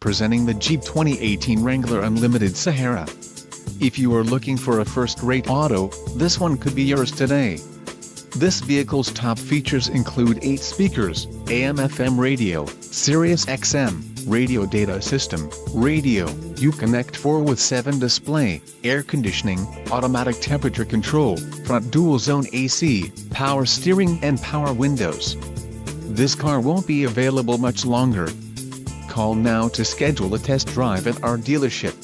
presenting the Jeep 2018 Wrangler Unlimited Sahara. If you are looking for a first-rate auto, this one could be yours today. This vehicle's top features include 8 speakers, AM/FM radio, Sirius XM, radio data system, radio, Uconnect 4 with 7 display, air conditioning, automatic temperature control, front dual-zone AC, power steering and power windows. This car won't be available much longer. Call now to schedule a test drive at our dealership.